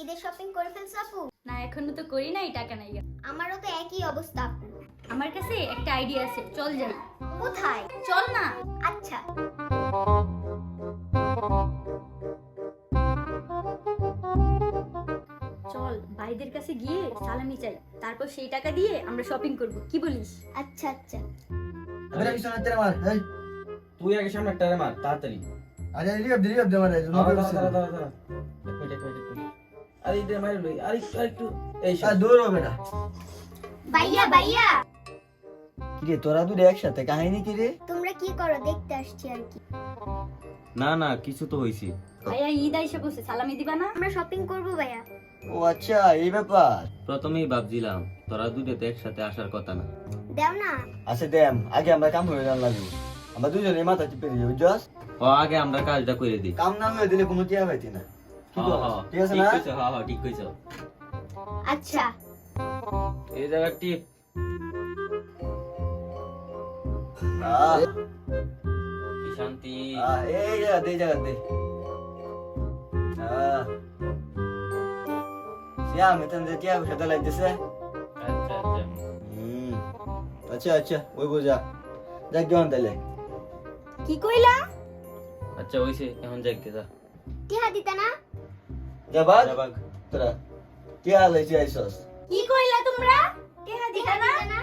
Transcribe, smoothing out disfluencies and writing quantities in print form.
ঈদের শপিং করে ফেলছো আপু? না এখনো তো করি নাই, টাকা নাই। আমারও তো একই অবস্থা আপু। আমার কাছে একটা আইডিয়া আছে, চল যাই। কোথায়? চল না। আচ্ছা। চল ভাইদের কাছে গিয়ে সালামি চাই, তারপর সেই টাকা দিয়ে আমরা শপিং করব, কি বলিস? আচ্ছা আচ্ছা। अरे किशन तेरे मार ए তুই আগে সামনে টারে মার তাড়াতাড়ি। अरे रिव दे मारे नो দাঁড়া, कर দাঁড়া, দাঁড়া, দাঁড়া। এক মিনিট। আরে ইদে মাইর লই। আরে একটু এই आ दूर हो बेटा ভাইয়া ভাইয়া, কি রে তোরা দুটো একসাথে কাহিনী কি রে? তোমরা কি করো দেখতে আসছি আর কি। না না কিছু তো হইছে। ভাইয়া ঈদ আইসা বসে, সালামি দিবা না? আমরা শপিং করব ভাইয়া। ও আচ্ছা এই ব্যাপার। প্রথমেই ভাবছিলাম তোরা দুটোতে একসাথে আসার কথা না। দাও না। আচ্ছা দেম আগে আমরা কাম হয়ে জান লাগবে। আমরা দুজনে মাথা টিপে দিই বুঝছস? ও আগে আমরা কাজটা করে দিই। কাম না হয়ে দিলে কোনো টিয়া পাইতি না। কি বল? ঠিক আছে না? ঠিক কইছো। আচ্ছা। এই জায়গা টিপ। কি শান্তি। এই জায়গা দে শ্যাম এতন যে টিয়া সাথে লাগতেছে। আচ্ছা আচ্ছা। আচ্ছা আচ্ছা ওই বোঝা দেখ কেমন তাইলে। কি কইলা? আচ্ছা হইছে, এখন যাই যা। টিহা দিতা না? যা বাগ যা বাগ। তোরা টিয়া লাইছি আইছস। কি কইলা তোমরা? টেহা দিবা না? না